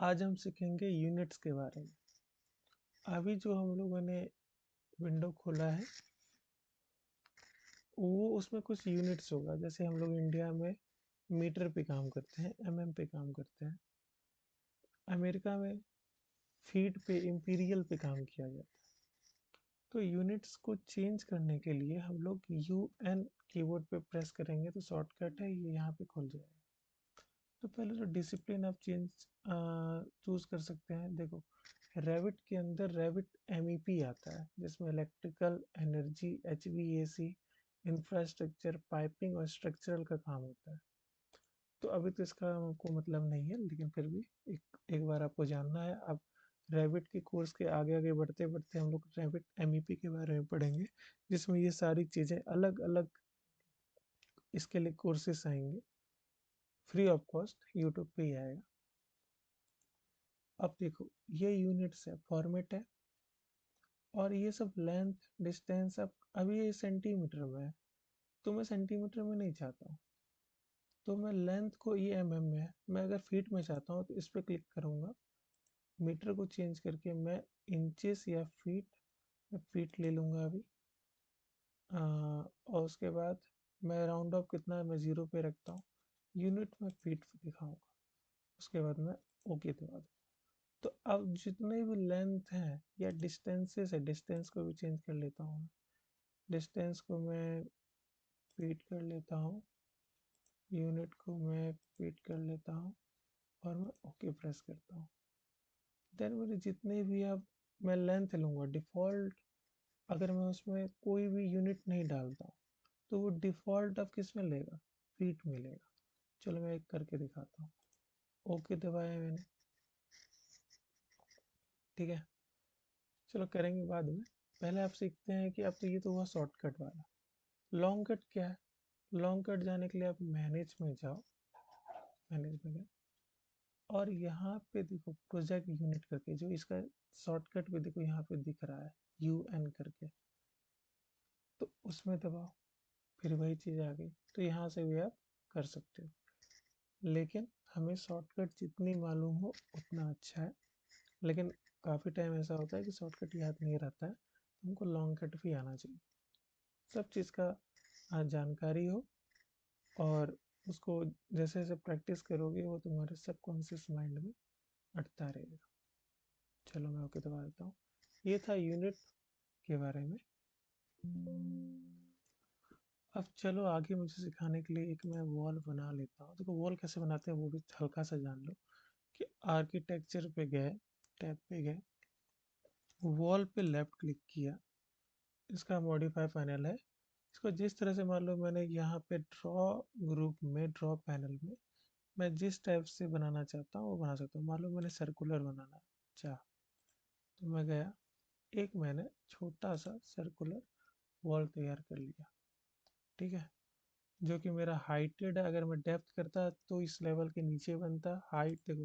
आज हम सीखेंगे यूनिट्स के बारे में। अभी जो हम लोगों ने विंडो खोला है वो उसमें कुछ यूनिट्स होगा। जैसे हम लोग इंडिया में मीटर पे काम करते हैं, एमएम पे काम करते हैं। अमेरिका में फीट पे, इंपीरियल पे काम किया जाता है। तो यूनिट्स को चेंज करने के लिए हम लोग UN कीबोर्ड पे प्रेस करेंगे तो शॉर्टकट है, ये यहाँ पे खुल जाएगा। तो पहले तो डिसिप्लिन आप चेंज चूज कर सकते हैं। देखो, रेविट के अंदर रेविट MEP आता है जिसमें electrical, energy, HVAC, infrastructure, piping और स्ट्रक्चरल का काम होता है। तो अभी तो इसका हमको मतलब नहीं है, लेकिन फिर भी एक बार आपको जानना है। अब रेविट के कोर्स के आगे आगे बढ़ते बढ़ते हम लोग रेविट MEP के बारे में पढ़ेंगे, जिसमें ये सारी चीज़ें अलग अलग इसके लिए कोर्सेस आएंगे, फ्री ऑफ कॉस्ट, यूट्यूब पे ही आएगा। अब देखो, ये यूनिट्स है, फॉर्मेट है, और ये सब लेंथ, डिस्टेंस। अब अभी ये सेंटीमीटर में है तो मैं सेंटीमीटर में नहीं चाहता हूँ, तो मैं लेंथ को, ये mm में है, मैं अगर फीट में चाहता हूँ तो इस पर क्लिक करूँगा। मीटर को चेंज करके मैं इंचेस या फीट, मैं फीट ले लूँगा अभी। और उसके बाद मैं राउंड ऑफ कितना है, मैं 0 पे रखता हूँ। यूनिट में फीट दिखाऊंगा। उसके बाद मैं ओके दबा दूँ। तो अब जितने भी लेंथ हैं या डिस्टेंसेस है, डिस्टेंस को भी चेंज कर लेता हूँ। डिस्टेंस को मैं फीट कर लेता हूँ, यूनिट को मैं फीट कर लेता हूँ, और मैं ओके प्रेस करता हूँ। देन मेरे जितने भी, अब मैं लेंथ लूँगा डिफ़ॉल्ट। अगर मैं उसमें कोई भी यूनिट नहीं डालता हूँ तो वो डिफ़ॉल्ट अब किस में लेगा, फीट में लेगा। चलो मैं एक करके दिखाता हूँ। ओके दबाया मैंने, ठीक है। चलो करेंगे बाद में। पहले आप सीखते हैं कि अब तो ये तो हुआ शॉर्टकट वाला। लॉन्ग कट क्या है? लॉन्ग कट जाने के लिए आप मैनेज में जाओ, मैनेज में गए, और यहाँ पे देखो प्रोजेक्ट यूनिट करके, जो इसका शॉर्टकट भी देखो यहाँ पे दिख रहा है, UN करके, तो उसमें दबाओ। फिर वही चीज़ आ गई, तो यहाँ से भी आप कर सकते हो। लेकिन हमें शॉर्टकट जितनी मालूम हो उतना अच्छा है। लेकिन काफ़ी टाइम ऐसा होता है कि शॉर्टकट याद नहीं रहता है, तो हमको लॉन्ग कट भी आना चाहिए। सब चीज़ का जानकारी हो, और उसको जैसे जैसे प्रैक्टिस करोगे वो तुम्हारे सबकॉन्शियस माइंड में अटता रहेगा। चलो मैं ओके दबा देता हूँ। ये था यूनिट के बारे में। अब चलो आगे मुझे सिखाने के लिए एक मैं वॉल बना लेता हूँ। देखो वॉल कैसे बनाते हैं वो भी हल्का सा जान लो। कि आर्किटेक्चर पे गए, टैब पे गए, वॉल पे लेफ्ट क्लिक किया, इसका मॉडिफाई पैनल है। इसको जिस तरह से, मान लो मैंने यहाँ पे ड्रॉ ग्रुप में, ड्रॉ पैनल में मैं जिस टाइप से बनाना चाहता हूँ वो बना सकता हूँ। मान लो मैंने सर्कुलर बनाना चाह, तो मैं गया, एक मैंने छोटा सा सर्कुलर वॉल तैयार कर लिया, ठीक है। जो कि मेरा हाइटेड है। अगर मैं डेप्थ करता तो इस लेवल के नीचे बनता। हाइट देखो,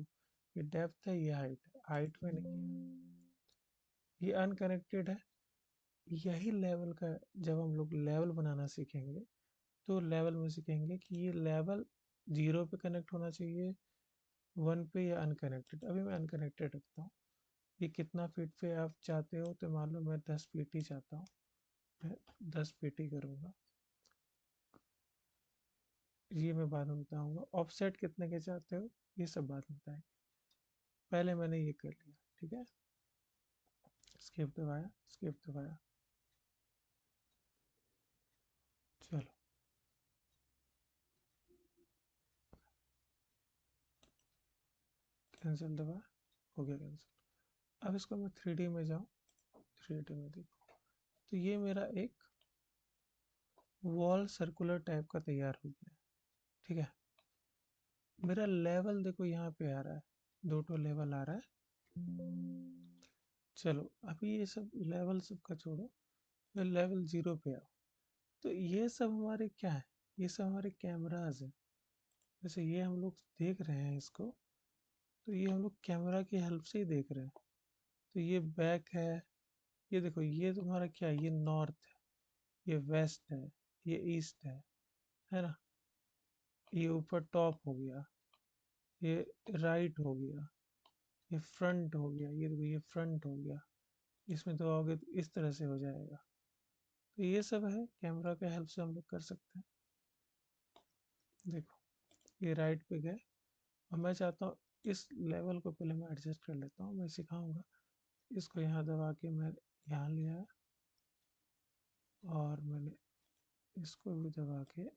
ये डेप्थ है, ये हाइट है, हाइट में नहीं किया। ये अनकनेक्टेड है। यही लेवल का, जब हम लोग लेवल बनाना सीखेंगे तो लेवल में सीखेंगे कि ये लेवल 0 पे कनेक्ट होना चाहिए, 1 पे, या अनकनेक्टेड। अभी मैं अनकनेक्टेड रखता हूँ। ये कितना फीट पे आप चाहते हो, तो मान लो मैं 10 फीट ही चाहता हूँ, मैं 10 फीट ही करूँगा। ये मैं बाद में बताऊँगा। ऑफसेट कितने के चाहते हो, ये सब बाद में बताएंगे। पहले मैंने ये कर लिया, ठीक है। स्किप दबाया, स्किप दबाया, चलो कैंसिल दबाया, हो गया कैंसिल। अब इसको मैं 3D में जाऊँ, 3D में देखो, तो ये मेरा एक वॉल सर्कुलर टाइप का तैयार हो गया, ठीक है। मेरा लेवल देखो यहाँ पे आ रहा है, दो तो लेवल आ रहा है। चलो अभी ये सब लेवल सबका छोड़ो, तो लेवल 0 पे आओ। तो ये सब हमारे क्या है, ये सब हमारे कैमराज हैं। जैसे ये हम लोग देख रहे हैं इसको, तो ये हम लोग कैमरा की हेल्प से ही देख रहे हैं। तो ये बैक है, ये देखो, ये तुम्हारा क्या है, ये नॉर्थ है, ये वेस्ट है, ये ईस्ट है ना। ये ऊपर टॉप हो गया, ये राइट हो गया, ये फ्रंट हो गया, ये देखो ये फ्रंट हो गया, इसमें दबाओगे तो इस तरह से हो जाएगा। तो ये सब है कैमरा के हेल्प से हम लोग कर सकते हैं। देखो ये राइट पे गए, और मैं चाहता हूँ इस लेवल को पहले मैं एडजस्ट कर लेता हूँ, मैं सिखाऊंगा। इसको यहाँ दबा के मैं यहाँ ले आया, और मैंने इसको भी दबा के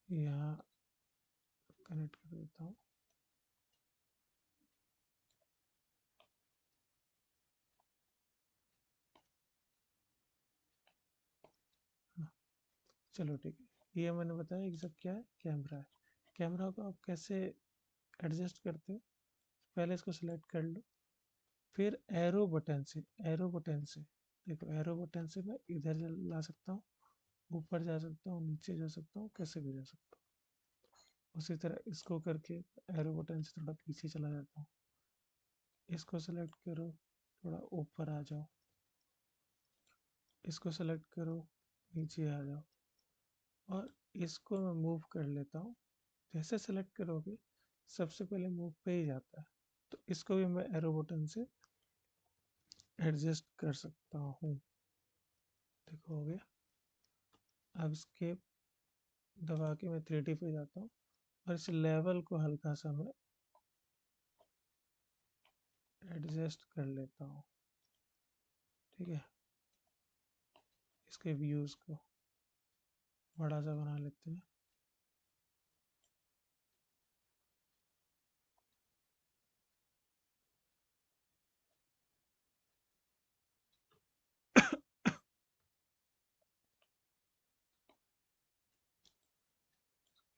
यहाँ कनेक्ट कर देता हूँ। हाँ, चलो ठीक है। ये मैंने बताया कि सब क्या है, कैमरा है। कैमरा को आप कैसे एडजस्ट करते हो, पहले इसको सिलेक्ट कर लो, फिर एरो बटन से, एरो बटन से देखो, एरो बटन से मैं इधर ला सकता हूँ, ऊपर जा सकता हूँ, नीचे जा सकता हूँ, कैसे भी जा सकता हूँ। उसी तरह इसको करके एरो बटन से थोड़ा पीछे चला जाता हूँ, इसको सेलेक्ट करो, थोड़ा ऊपर आ जाओ, इसको सेलेक्ट करो, नीचे आ जाओ, और इसको मैं मूव कर लेता हूँ। जैसे सेलेक्ट करोगे सबसे पहले मूव पे ही जाता है, तो इसको भी मैं एरो बटन से एडजस्ट कर सकता हूँ। देखो हो गया। अब स्केप दबा के मैं 3D पे जाता हूँ, और इस लेवल को हल्का सा मैं एडजस्ट कर लेता हूँ। ठीक है, इसके व्यूज को बड़ा सा बना लेते हैं।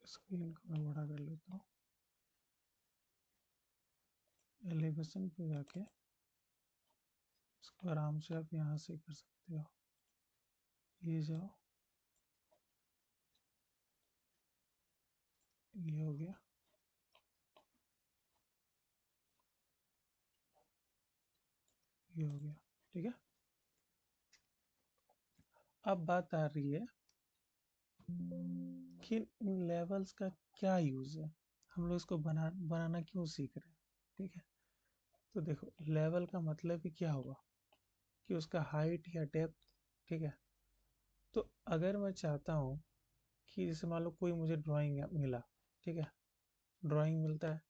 स्केल को मैं बड़ा कर लेता हूँ। एलिवेशन पे जाके इसको आराम से आप यहाँ से कर सकते हो। ये जाओ, ये हो गया, ये हो गया। ठीक है, अब बात आ रही है कि इन लेवल्स का क्या यूज है, हम लोग इसको बनाना क्यों सीख रहे हैं। ठीक है, तो देखो लेवल का मतलब ही क्या होगा कि उसका हाइट या डेप्थ। ठीक है, तो अगर मैं चाहता हूँ कि जैसे मान लो कोई मुझे ड्राइंग मिला, ठीक है, ड्राइंग मिलता है,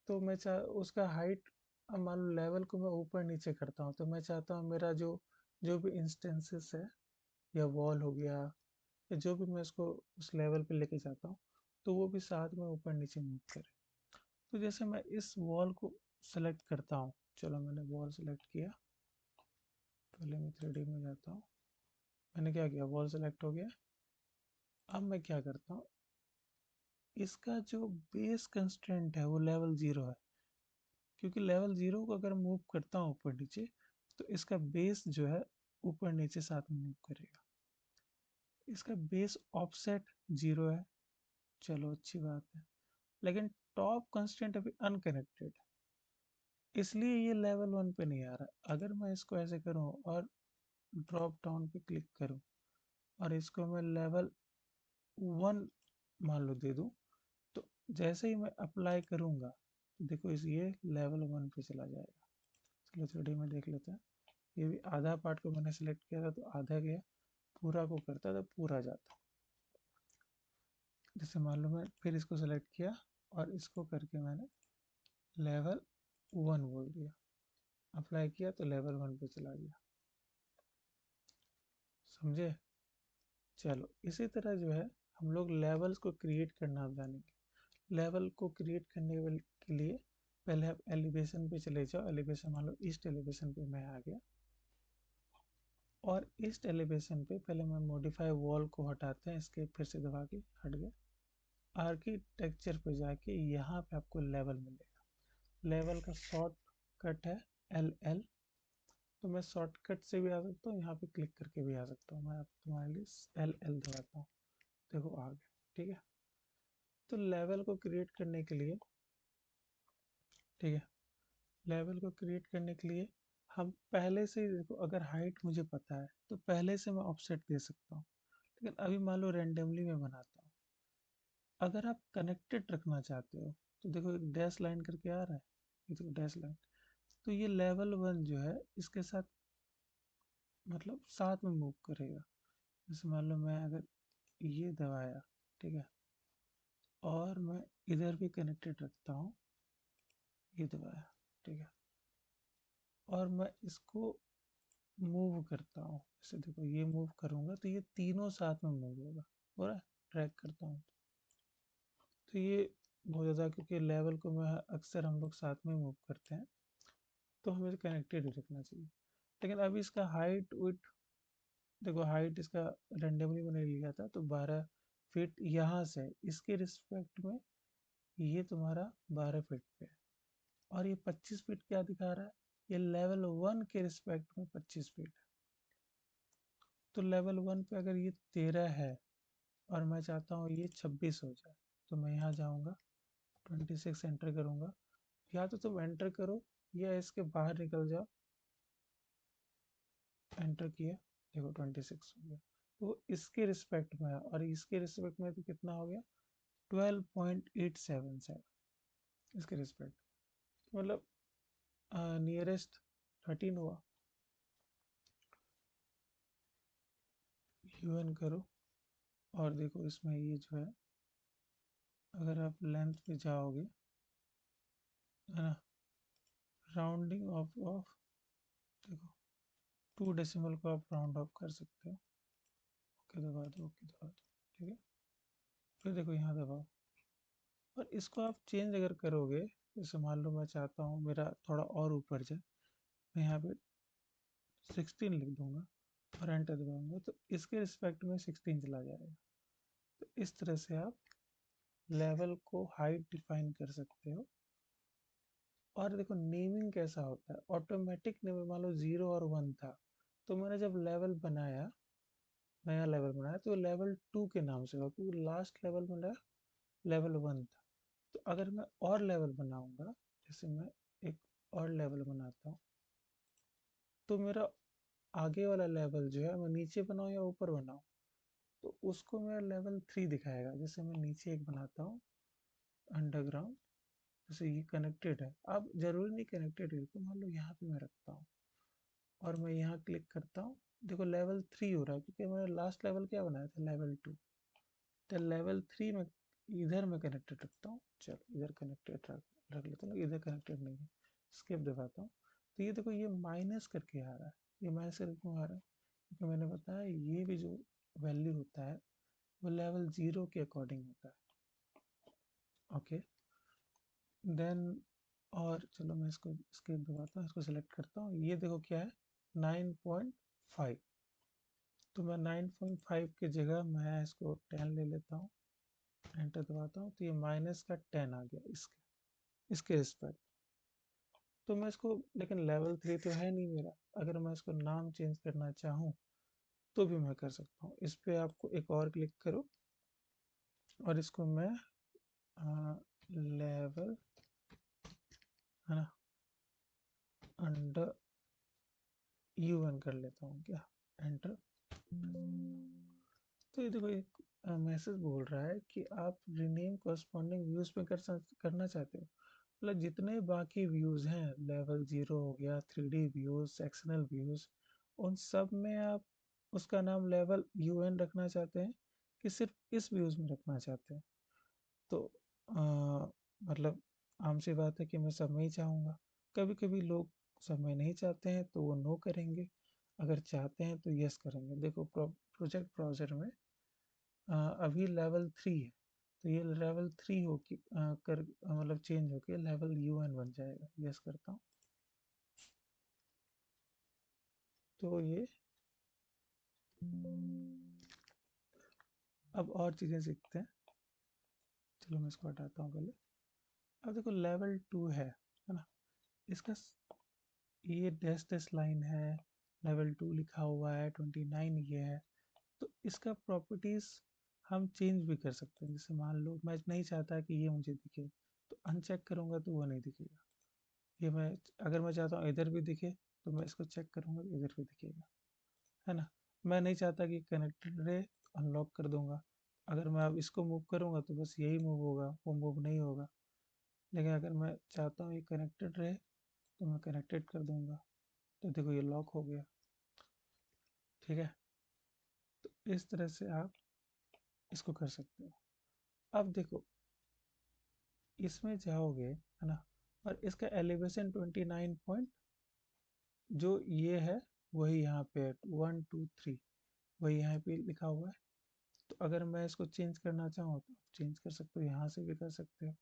तो मैं चाह उसका हाइट, अब मान लो लेवल को मैं ऊपर नीचे करता हूँ, तो मैं चाहता हूँ मेरा जो जो भी इंस्टेंसेस है, या वॉल हो गया, या जो भी मैं इसको उस लेवल पे लेके जाता हूँ, तो वो भी साथ में ऊपर नीचे मूव करे। तो जैसे मैं इस वॉल को सेलेक्ट करता हूँ, चलो मैंने वॉल सेलेक्ट किया, पहले मैं 3D में जाता हूँ, मैंने क्या किया, वॉल सेलेक्ट हो गया। अब मैं क्या करता हूँ, इसका जो बेस कंस्ट्रेंट है वो लेवल 0 है, क्योंकि लेवल 0 को अगर मूव करता हूँ ऊपर नीचे, तो इसका बेस जो है ऊपर नीचे साथ में मूव करेगा। इसका बेस ऑफसेट 0 है, चलो अच्छी बात है, लेकिन टॉप कंस्ट्रेंट अभी अनकनेक्टेड, इसलिए ये लेवल 1 पे नहीं आ रहा। अगर मैं इसको ऐसे करूँ और ड्रॉप डाउन पे क्लिक करूँ, और इसको मैं लेवल 1 मान लो दे दूँ, तो जैसे ही मैं अप्लाई करूँगा, देखो इस ये लेवल 1 पे चला जाएगा। चलो 3D में देख लेते हैं। ये भी आधा पार्ट को मैंने सेलेक्ट किया था, तो आधा गया, पूरा को करता तो पूरा जाता। जैसे मान लो मैं फिर इसको सेलेक्ट किया, और इसको करके मैंने लेवल 1 बोल दिया, अप्लाई किया तो लेवल 1 पे चला गया। समझे? चलो इसी तरह जो है हम लोग लेवल्स को क्रिएट करना अब जानेंगे। लेवल को क्रिएट करने के लिए पहले आप एलिवेशन पे चले जाओ। एलिवेशन मान लो ईस्ट एलिवेशन पे मैं आ गया, और ईस्ट एलिवेशन पे पहले मैं मॉडिफाई वॉल को हटाते हैं, इसके फिर से दबा के हट गया। आर्किटेक्चर पे जाके यहाँ पे आपको लेवल मिलेगा। लेवल का शॉर्ट कट है LL, तो मैं शॉर्टकट से भी आ सकता हूँ, यहाँ पे क्लिक करके भी आ सकता हूँ। मैं आप तुम्हारे लिए LL दबाता हूँ, देखो आ गया। ठीक है, तो लेवल को क्रिएट करने के लिए, ठीक है, लेवल को क्रिएट करने के लिए हम पहले से ही देखो, अगर हाइट मुझे पता है तो पहले से मैं ऑफसेट दे सकता हूँ। लेकिन अभी मान लो रेंडमली मैं बनाता हूँ। अगर आप कनेक्टेड रखना चाहते हो, तो देखो एक डैश लाइन करके आ रहा है, ये देखो डैश लाइन। तो ये लेवल 1 जो है इसके साथ मतलब साथ में मूव करेगा। जैसे मान लो मैं अगर ये दबाया, ठीक है, और मैं इधर भी कनेक्टेड रखता हूँ, ये दबाया, ठीक है, और मैं इसको मूव करता हूँ, जैसे देखो ये मूव करूँगा तो ये तीनों साथ में मूव होगा, हो रहा है, ट्रैक करता हूँ तो ये बहुत ज़्यादा, क्योंकि लेवल को मैं अक्सर हम लोग साथ में मूव करते हैं तो हमें कनेक्टेड ही रखना चाहिए। लेकिन अभी इसका हाइट विथ, देखो हाइट इसका रेंडमली मैंने लिया था तो 12 फीट यहाँ से इसके रिस्पेक्ट में ये तुम्हारा 12 फीट पे है, और ये 25 फीट क्या दिखा रहा है, ये लेवल 1 के रिस्पेक्ट में 25 फीट है। तो लेवल 1 पे अगर ये 13 है और मैं चाहता हूँ ये 26 हो जाए, तो मैं यहाँ जाऊँगा, 26 एंटर करूँगा, या तो तुम एंटर करो या इसके बाहर निकल जाओ, एंटर किया, देखो 26 हो गया। तो इसके रिस्पेक्ट में है, और इसके रिस्पेक्ट में तो कितना हो गया, 12.877 इसके रिस्पेक्ट, मतलब नियरेस्ट 13 हुआ। यूएन करो और देखो इसमें ये जो है, अगर आप लेंथ पे जाओगे, है ना, राउंडिंग ऑफ देखो 2 डेसिमल को आप राउंड ऑफ कर सकते हो। ओके दबा दो, ओके दबा दो, ठीक है, फिर देखो यहाँ दबाओ, और इसको आप चेंज अगर करोगे, जैसे मान लो मैं चाहता हूँ मेरा थोड़ा और ऊपर जाए, मैं यहाँ पे 16 लिख दूंगा और एंटर दबाऊंगा तो इसके रिस्पेक्ट में 16 चला जाएगा। तो इस तरह से आप लेवल को हाइट डिफाइन कर सकते हो। और देखो नेमिंग कैसा होता है, ऑटोमेटिक नेमिंग, मान लो 0 और 1 था, तो मैंने जब लेवल बनाया, नया लेवल बनाया, तो लेवल 2 के नाम से होगा, क्योंकि लास्ट लेवल मेरा लेवल 1 था। तो अगर मैं और लेवल बनाऊंगा, जैसे मैं एक और लेवल बनाता हूँ, तो मेरा आगे वाला लेवल जो है, मैं नीचे बनाऊँ या ऊपर बनाऊँ, तो उसको मेरा लेवल 3 दिखाएगा। जैसे मैं नीचे एक बनाता हूँ अंडरग्राउंड, जैसे ये कनेक्टेड है, अब जरूरी नहीं कनेक्टेड है, तो मान लो यहाँ पे मैं रखता हूँ और मैं यहाँ क्लिक करता हूँ, देखो लेवल 3 हो रहा है, क्योंकि मैंने लास्ट लेवल क्या बनाया था, लेवल 2। तो लेवल 3 में इधर मैं कनेक्टेड रखता हूँ, चलो इधर कनेक्टेड रख लेता हूँ, इधर कनेक्टेड नहीं है, स्किप दबाता हूँ, तो ये देखो ये माइनस करके आ रहा है। ये माइनस करके क्यों आ रहा है, क्योंकि मैंने बताया ये भी जो वैल्यू होता है वो लेवल 0 के अकॉर्डिंग होता है। ओके, देन, और चलो मैं इसको स्किप दबाता हूँ, इसको सेलेक्ट करता हूँ, ये देखो क्या है, 9.5। तो मैं 9.5 की जगह मैं इसको 10 ले लेता हूँ, एंटर दबाता हूँ, तो ये माइनस का 10 आ गया इसके रिस्पेक्ट। तो मैं इसको, लेकिन लेवल 3 तो है नहीं मेरा, अगर मैं इसको नाम चेंज करना चाहूँ तो भी मैं कर सकता हूँ। इस पे आपको एक और क्लिक करो और इसको मैं लेवल, है ना, अंडर UN कर लेता हूँ क्या, एंटर। तो ये देखो एक मैसेज बोल रहा है कि आप रीनेम कॉरस्पॉन्डिंग व्यूज में करना चाहते हो, मतलब जितने बाकी व्यूज हैं, लेवल 0 हो गया, 3D व्यूज, सेक्शनल व्यूज, उन सब में आप उसका नाम लेवल UN रखना चाहते हैं कि सिर्फ इस व्यूज में रखना चाहते हैं। तो मतलब आम सी बात है कि मैं सब में ही चाहूँगा। कभी कभी लोग सब में नहीं चाहते हैं तो वो नो करेंगे, अगर चाहते हैं तो यस करेंगे। देखो प्रोजेक्ट ब्राउज़र में अभी लेवल 3 है, तो ये लेवल 3 हो कि मतलब चेंज होके लेवल UN बन जाएगा। यस करता हूँ तो ये, अब और चीज़ें सीखते हैं। चलो मैं इसको हटाता हूँ पहले। अब देखो लेवल 2 है ना, इसका ये डैश डैश लाइन है, लेवल 2 लिखा हुआ है, 29 ये है। तो इसका प्रॉपर्टीज हम चेंज भी कर सकते हैं। जैसे मान लो मैं नहीं चाहता कि ये मुझे दिखे, तो अनचेक करूंगा तो वो नहीं दिखेगा। ये मैं, अगर मैं चाहता हूँ इधर भी दिखे, तो मैं इसको चेक करूंगा तो इधर भी दिखेगा, है ना। मैं नहीं चाहता कि कनेक्टेड रहे, अनलॉक कर दूंगा। अगर मैं अब इसको मूव करूंगा तो बस यही मूव होगा, वो मूव नहीं होगा। लेकिन अगर मैं चाहता हूँ ये कनेक्टेड रहे तो मैं कनेक्टेड कर दूंगा, तो देखो ये लॉक हो गया। ठीक है, तो इस तरह से आप इसको कर सकते हो। अब देखो इसमें जाओगे है ना, और इसका एलिवेशन 29 पॉइंट जो ये है वही यहाँ पे 1 2 3 वही यहाँ पे लिखा हुआ है। तो अगर मैं इसको चेंज करना चाहूँ तो चेंज कर सकते हो, यहाँ से भी कर सकते हो।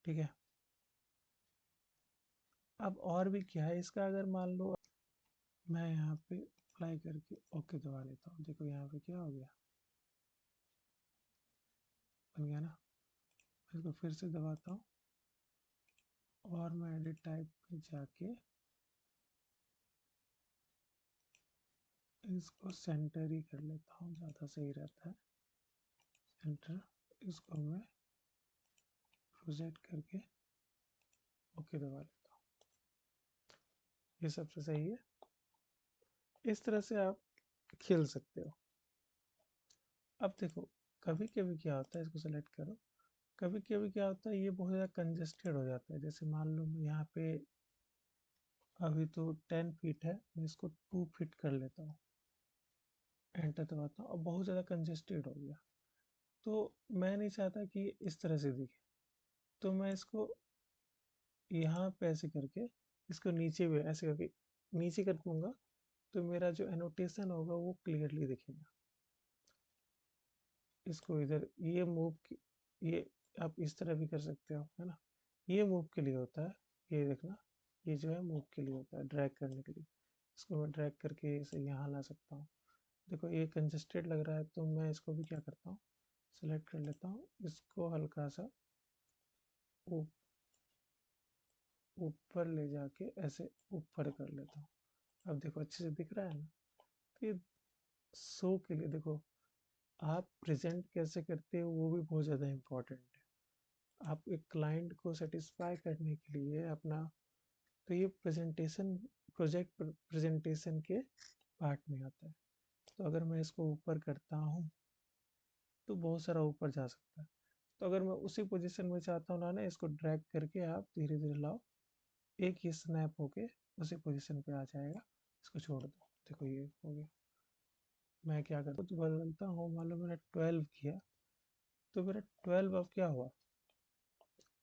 ठीक है, अब और भी क्या है इसका, अगर मान लो मैं यहाँ पे अप्लाई करके ओके दबा लेता हूँ, देखो यहाँ पे क्या हो गया, बन गया ना। इसको फिर से दबाता हूँ और मैं एडिट टाइप पे जाके इसको सेंटर ही कर लेता हूँ, ज़्यादा सही रहता है सेंटर। इसको मैं प्रोजेक्ट करके ओके दबा लेता हूँ, ये सबसे सही है। इस तरह से आप खेल सकते हो। अब देखो कभी कभी क्या होता है, इसको सेलेक्ट करो, कभी कभी क्या होता है ये बहुत ज़्यादा कंजेस्टेड हो जाता है। जैसे मान लो मैं यहाँ पे अभी तो 10 फीट है, मैं इसको 2 फीट कर लेता हूँ, एंटर दबाता हूँ, अब बहुत ज़्यादा कंजेस्टेड हो गया। तो मैं नहीं चाहता कि इस तरह से दिखे, तो मैं इसको यहाँ पे ऐसे करके इसको नीचे भी ऐसे करके नीचे कर दूंगा, तो मेरा जो एनोटेशन होगा वो क्लियरली दिखेगा। इसको इधर ये मूव, ये आप इस तरह भी कर सकते हो है ना, ये मूव के लिए होता है, ये देखना, ये जो है मूव के लिए होता है, ड्रैग करने के लिए। इसको मैं ड्रैग करके इसे यहाँ ला सकता हूँ। देखो ये कंजस्टेड लग रहा है, तो मैं इसको भी क्या करता हूँ, सेलेक्ट कर लेता हूँ, इसको हल्का सा ऊपर ले जाके ऐसे ऊपर कर लेता हूँ। अब देखो अच्छे से दिख रहा है ना। तो ये शो के लिए देखो, आप प्रेजेंट कैसे करते हो वो भी बहुत ज़्यादा इम्पोर्टेंट है। आप एक क्लाइंट को सेटिस्फाई करने के लिए अपना, तो ये प्रेजेंटेशन प्रोजेक्ट प्रेजेंटेशन के पार्ट में आता है। तो अगर मैं इसको ऊपर करता हूँ तो बहुत सारा ऊपर जा सकता है। तो अगर मैं उसी पोजीशन में चाहता हूँ ना, इसको ड्रैग करके आप धीरे धीरे लाओ, एक ही स्नैप होके उसी पोजीशन पे आ जाएगा। इसको छोड़ दो, देखो ये हो गया। मैं क्या करता हूँ, तो बदलता हूँ, मान लो मैंने 12 किया, तो मेरा 12 अब क्या हुआ,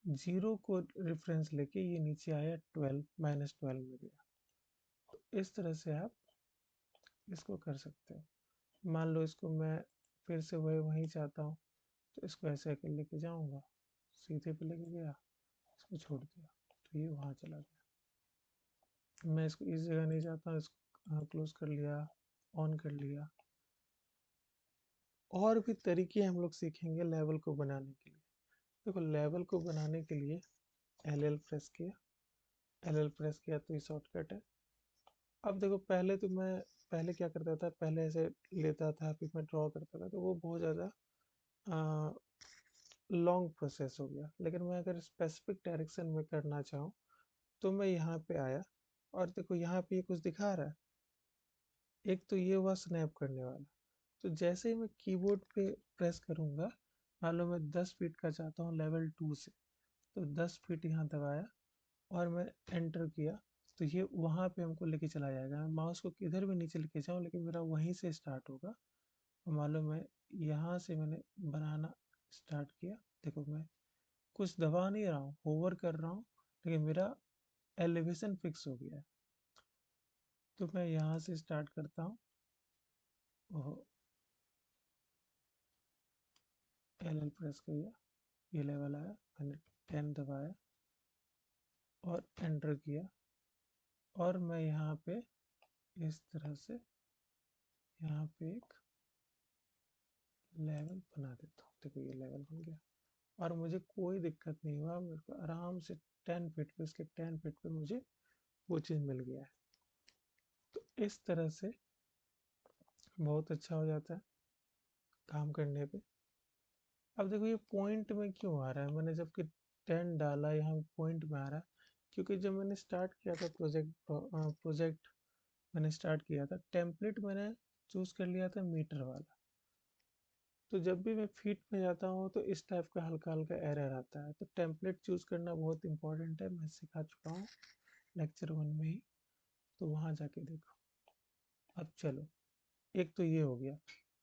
जीरो को रेफरेंस लेके ये नीचे आया 12 -12 में गया। तो इस तरह से आप इसको कर सकते हो। मान लो इसको मैं फिर से वही वहीं चाहता हूँ, तो इसको ऐसे कर लेके जाऊँगा, सीधे पे लेके गया, इसको छोड़ दिया, तो ये वहाँ चला गया। मैं इसको इस जगह नहीं चाहता हूँ, इसको क्लोज कर लिया, ऑन कर लिया। और भी तरीके हम लोग सीखेंगे लेवल को बनाने के लिए। देखो लेवल को बनाने के लिए LL प्रेस किया, LL प्रेस किया तो ये शॉर्टकट है। अब देखो पहले क्या करता था, पहले ऐसे लेता था फिर मैं ड्रॉ करता था, तो वो बहुत ज़्यादा लॉन्ग प्रोसेस हो गया। लेकिन मैं अगर स्पेसिफिक डायरेक्शन में करना चाहूँ तो मैं यहाँ पे आया, और देखो यहाँ पे ये कुछ दिखा रहा है, एक तो ये हुआ स्नैप करने वाला। तो जैसे ही मैं कीबोर्ड पे प्रेस करूँगा, मान लो मैं 10 फीट का चाहता हूँ लेवल 2 से, तो 10 फीट यहाँ दबाया और मैं एंटर किया, तो ये वहाँ पे हमको लेके चला जाएगा। मैं माउस को किधर भी नीचे लेके जाऊँ लेकिन मेरा वहीं से स्टार्ट होगा। और मान लो मैं यहाँ से मैंने बनाना स्टार्ट किया, देखो मैं कुछ दबा नहीं रहा हूँ, होवर कर रहा हूँ, लेकिन मेरा एलिवेशन फिक्स हो गया है। तो मैं यहाँ से स्टार्ट करता हूँ, ओहो LL प्रेस किया, ये लेवल आया, मैंने 10 दबाया और एंटर किया, और मैं यहाँ पे इस तरह से यहाँ पे एक लेवल बना देता हूँ। देखो ये लेवल बन गया, और मुझे कोई दिक्कत नहीं हुआ, मेरे को आराम से 10 फीट पे, इसके 10 फीट पे मुझे वो चीज़ मिल गया है। तो इस तरह से बहुत अच्छा हो जाता है काम करने पे। अब देखो ये पॉइंट में क्यों आ रहा है, मैंने जबकि 10 डाला यहाँ पॉइंट में आ रहा है, क्योंकि जब मैंने स्टार्ट किया था प्रोजेक्ट मैंने स्टार्ट किया था, टेम्पलेट मैंने चूज कर लिया था मीटर वाला। तो जब भी मैं फीट में जाता हूँ तो इस टाइप का हल्का हल्का एरर आता है। तो टेम्पलेट चूज़ करना बहुत इंपॉर्टेंट है, मैं सिखा चुका हूँ लेक्चर 1 में ही, तो वहाँ जाके देखो। अब चलो, एक तो ये हो गया,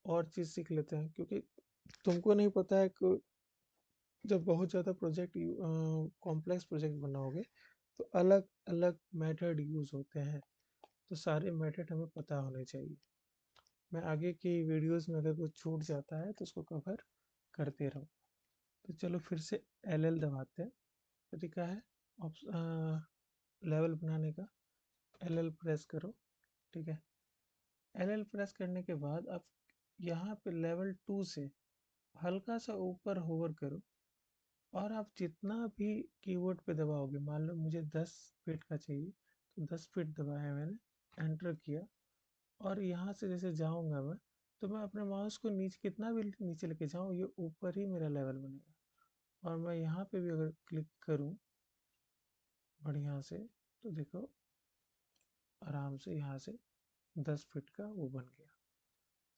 और चीज़ सीख लेते हैं, क्योंकि तुमको नहीं पता है कि जब बहुत ज़्यादा प्रोजेक्ट कॉम्प्लेक्स प्रोजेक्ट बनाओगे तो अलग अलग मेथड यूज़ होते हैं, तो सारे मेथड हमें पता होने चाहिए। मैं आगे की वीडियोस में अगर कुछ छूट जाता है तो उसको कवर करते रहो। तो चलो फिर से एल दबाते हैं। तरीका है लेवल बनाने का, एल प्रेस करो, ठीक है। एल प्रेस करने के बाद आप यहाँ पे लेवल 2 से हल्का सा ऊपर होवर करो, और आप जितना भी कीबोर्ड पे दबाओगे, मान लो मुझे 10 फीट का चाहिए तो 10 फीट दबाया मैंने, एंटर किया, और यहाँ से जैसे जाऊँगा मैं, तो मैं अपने माउस को नीचे कितना भी नीचे लेके जाऊँ, ये ऊपर ही मेरा लेवल बनेगा। और मैं यहाँ पे भी अगर क्लिक करूँ बढ़िया से, तो देखो आराम से यहाँ से 10 फीट का वो बन गया।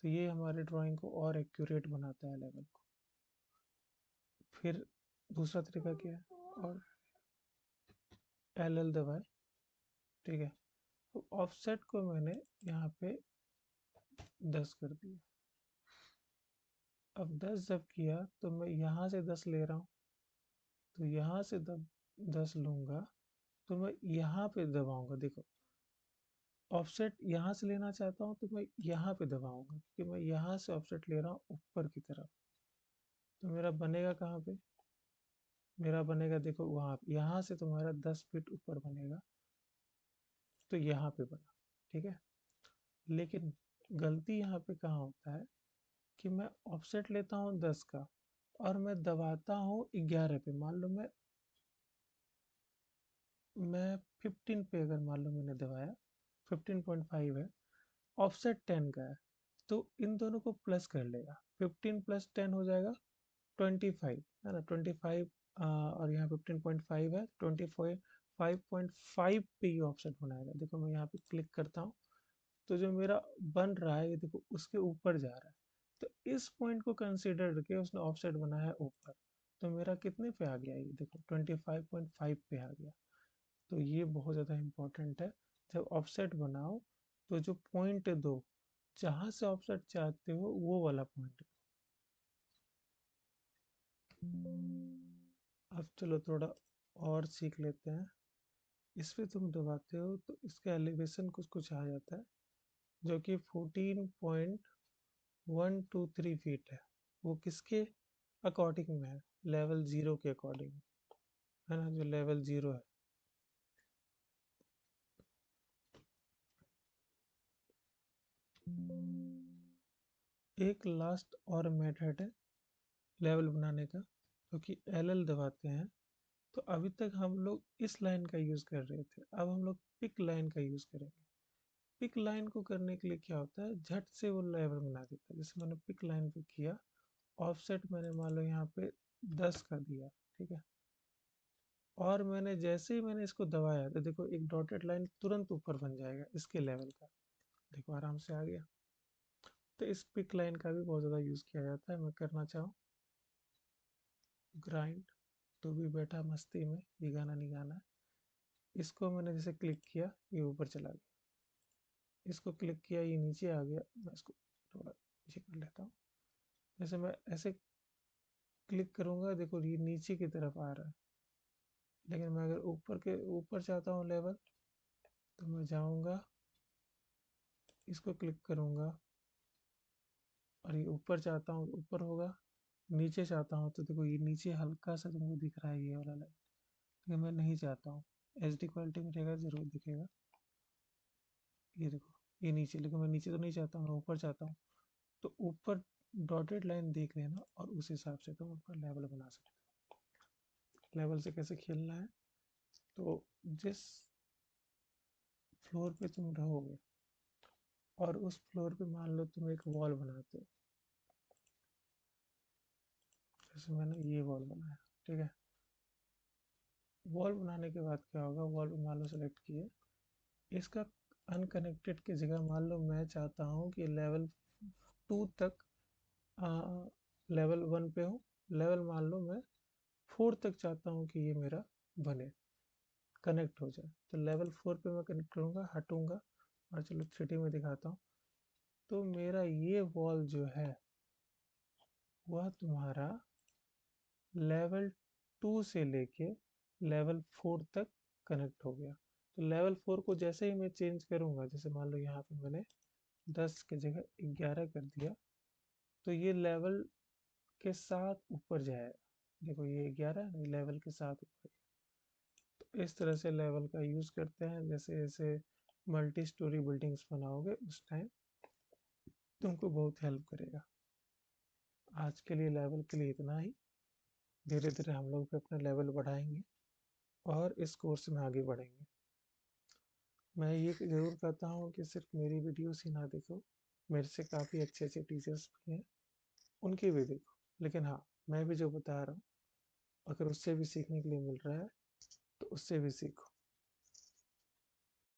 तो ये हमारे ड्राइंग को और एक्यूरेट बनाता है लेवल को। फिर दूसरा तरीका क्या है, और एल दबाए, ठीक है। तो ऑफसेट को मैंने यहाँ पे 10 कर दिया। अब 10 जब किया तो मैं यहाँ से 10 ले रहा हूँ, तो यहाँ से 10 लूँगा, तो मैं यहाँ पे दबाऊँगा। देखो, ऑफसेट यहाँ से लेना चाहता हूँ तो मैं यहाँ पे दबाऊँगा, क्योंकि मैं यहाँ से ऑफसेट ले रहा हूँ ऊपर की तरफ। तो मेरा बनेगा कहाँ पे, मेरा बनेगा देखो वहाँ पे, यहाँ से तुम्हारा 10 फीट ऊपर बनेगा, तो यहाँ पे बना, ठीक है। लेकिन गलती यहाँ पे कहाँ होता है कि मैं ऑफसेट लेता हूँ 10 का, और मैं दबाता हूँ 11 पे। मान लो मैं 15 पे अगर मान लो मैंने दबाया, 15.5 है, ऑफसेट 10 का है, तो इन दोनों को प्लस कर लेगा, 15 प्लस 10 हो जाएगा 25, है ना, 25। और यहाँ 15.5 है, 25.5 पे ये ऑफसेट बनाएगा। देखो मैं यहाँ पे क्लिक करता हूँ, तो जो मेरा बन रहा है ये देखो उसके ऊपर जा रहा है, तो इस पॉइंट को कंसिडर करके उसने ऑफसेट बनाया है ऊपर। तो मेरा कितने पे आ गया, ये देखो 25.5 पे आ गया। तो ये बहुत ज़्यादा इम्पोर्टेंट है, जब ऑफसेट बनाओ तो जो पॉइंट दो, जहाँ से ऑफसेट चाहते हो वो वाला पॉइंट। अब चलो थोड़ा और सीख लेते हैं। इस पे तुम दबाते हो तो इसका एलिवेशन कुछ कुछ आ जाता है, जो कि 14.123 फीट है। वो किसके अकॉर्डिंग में है, लेवल 0 के अकॉर्डिंग, है ना, जो लेवल 0 है। एक लास्ट और मेथड है लेवल बनाने का, क्योंकि एल दबाते हैं तो अभी तक हम लोग इस लाइन का यूज़ कर रहे थे, अब हम लोग पिक लाइन का यूज़ करेंगे। पिक लाइन को करने के लिए क्या होता है, झट से वो लेवल बना देता है। जैसे मैंने पिक लाइन पे किया, ऑफसेट मैंने मान लो यहाँ पे 10 का दिया, ठीक है। और मैंने जैसे ही मैंने इसको दबाया तो देखो एक डॉटेड लाइन तुरंत ऊपर बन जाएगा इसके लेवल का, देखो आराम से आ गया। तो इस पिक लाइन का भी बहुत ज़्यादा यूज़ किया जाता है। मैं करना चाहूँ ग्राइंड, तो भी बैठा मस्ती में, ये गाना नहीं गाना है। इसको मैंने जैसे क्लिक किया ये ऊपर चला गया, इसको क्लिक किया ये नीचे आ गया। मैं इसको थोड़ा नीचे कर लेता हूँ। जैसे मैं ऐसे क्लिक करूँगा देखो ये नीचे की तरफ आ रहा है, लेकिन मैं अगर ऊपर चाहता हूँ लेवल, तो मैं जाऊँगा, इसको क्लिक करूँगा, और ये ऊपर चाहता हूँ ऊपर होगा, नीचे चाहता हूँ तो देखो ये नीचे हल्का सा तुमको दिख रहा है ये वाला लाइन, लेकिन मैं नहीं चाहता हूँ। एचडी क्वालिटी में रहेगा ज़रूर दिखेगा, ये देखो ये नीचे, लेकिन मैं नीचे तो नहीं चाहता हूँ, मैं ऊपर चाहता हूँ। तो ऊपर डॉटेड लाइन देख लेना और उस हिसाब से तुम अपना लेवल बना सकते हो। लेवल से कैसे खेलना है, तो जिस फ्लोर पे तुम रहोगे और उस फ्लोर पे मान लो तुम एक वॉल बनाते हो, जैसे मैंने ये वॉल बनाया, ठीक है। वॉल बनाने के बाद क्या होगा, वॉल मान लो सेलेक्ट किए, इसका अनकनेक्टेड की जगह मान लो मैं चाहता हूँ कि लेवल 2 तक लेवल 1 पे हूँ, लेवल मान लो मैं 4 तक चाहता हूँ कि ये मेरा बने, कनेक्ट हो जाए। तो लेवल 4 पे मैं कनेक्ट करूँगा, हटूँगा और चलो 3D में दिखाता हूँ। तो मेरा ये वॉल जो है वह तुम्हारा लेवल 2 से लेके लेवल 4 तक कनेक्ट हो गया। तो लेवल 4 को जैसे ही मैं चेंज करूँगा, जैसे मान लो यहाँ पे मैंने 10 की जगह 11 कर दिया, तो ये लेवल के साथ ऊपर जाएगा। देखो ये 11 लेवल के साथ ऊपर। तो इस तरह से लेवल का यूज़ करते हैं। जैसे जैसे मल्टी स्टोरी बिल्डिंग्स बनाओगे उस टाइम तुमको बहुत हेल्प करेगा। आज के लिए लेवल के लिए इतना ही। धीरे धीरे हम लोग भी अपना लेवल बढ़ाएंगे और इस कोर्स में आगे बढ़ेंगे। मैं ये ज़रूर कहता हूँ कि सिर्फ मेरी वीडियोस ही ना देखो, मेरे से काफ़ी अच्छे अच्छे टीचर्स भी हैं, उनकी भी देखो। लेकिन हाँ, मैं भी जो बता रहा हूँ अगर उससे भी सीखने के लिए मिल रहा है तो उससे भी सीखो।